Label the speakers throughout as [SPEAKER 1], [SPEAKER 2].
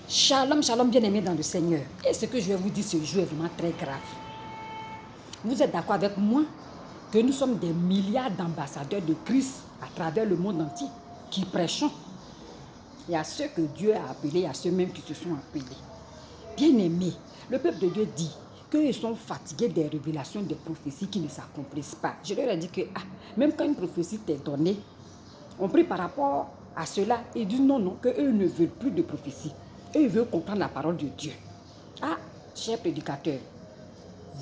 [SPEAKER 1] Shalom, shalom, bien-aimés dans le Seigneur. Et ce que je vais vous dire ce jour est vraiment très grave. Vous êtes d'accord avec moi que nous sommes des milliards d'ambassadeurs de Christ à travers le monde entier qui prêchons. Il y a ceux que Dieu a appelés, il y a ceux même qui se sont appelés. Bien-aimés, le peuple de Dieu dit qu'ils sont fatigués des révélations, des prophéties qui ne s'accomplissent pas. Je leur ai dit que même quand une prophétie t'est donnée, on prie par rapport à cela et dit non, qu'eux ne veulent plus de prophétie. Eux, ils veulent comprendre la parole de Dieu. Ah, cher prédicateur,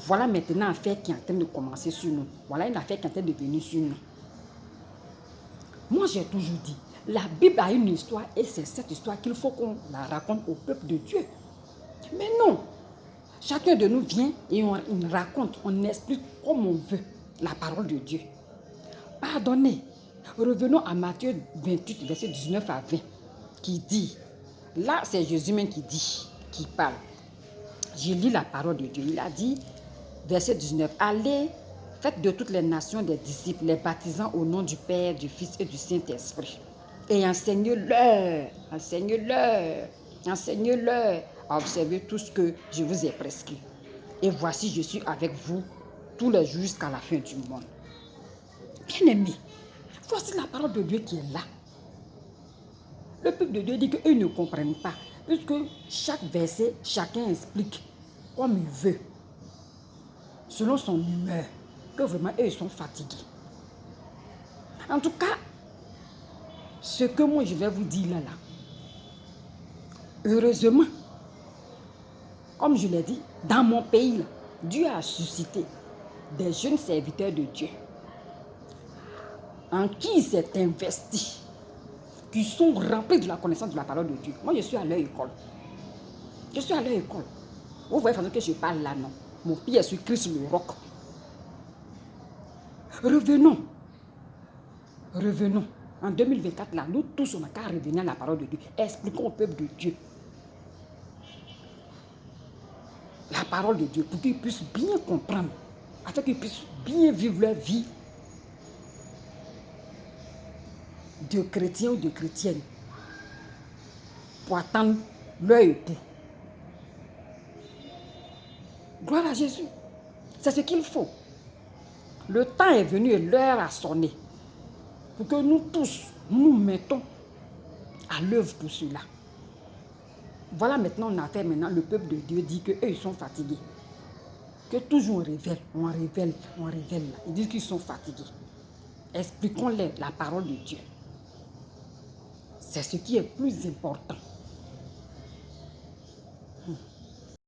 [SPEAKER 1] voilà maintenant une affaire qui est en train de commencer sur nous. Voilà une affaire qui est en train de venir sur nous. Moi, j'ai toujours dit, la Bible a une histoire et c'est cette histoire qu'il faut qu'on la raconte au peuple de Dieu. Mais non, chacun de nous vient et on raconte, on explique comme on veut la parole de Dieu. Pardonnez. Revenons à Matthieu 28, verset 19 à 20, qui dit, là c'est Jésus même qui dit, qui parle. Je lis la parole de Dieu. Il a dit, verset 19, allez, faites de toutes les nations des disciples, les baptisant au nom du Père, du Fils et du Saint-Esprit. Et enseignez-leur à observer tout ce que je vous ai prescrit. Et voici, je suis avec vous tous les jours jusqu'à la fin du monde. Bien-aimés, voici la parole de Dieu qui est là. Le peuple de Dieu dit qu'eux ne comprennent pas, puisque chaque verset, chacun explique comme il veut, selon son humeur, que vraiment eux ils sont fatigués. En tout cas, ce que moi je vais vous dire là, heureusement, comme je l'ai dit, dans mon pays, là, Dieu a suscité des jeunes serviteurs de Dieu en qui il s'est investi, qui sont remplis de la connaissance de la parole de Dieu. Moi, je suis à leur école. Je suis à leur école. Vous voyez façon que je parle là, non? Mon pied est sur Christ le roc. Revenons. En 2024, là, nous tous, on n'a qu'à revenir à la parole de Dieu. Expliquons au peuple de Dieu la parole de Dieu pour qu'ils puissent bien comprendre, afin qu'ils puissent bien vivre leur vie de chrétiens ou de chrétiennes pour attendre leur époux. Gloire à Jésus. C'est ce qu'il faut. Le temps est venu et l'heure a sonné pour que nous tous, nous mettons à l'œuvre pour cela. Voilà maintenant, on a fait maintenant, le peuple de Dieu dit qu'eux, ils sont fatigués. Que toujours on révèle. Ils disent qu'ils sont fatigués. Expliquons-leur la parole de Dieu. C'est ce qui est plus important.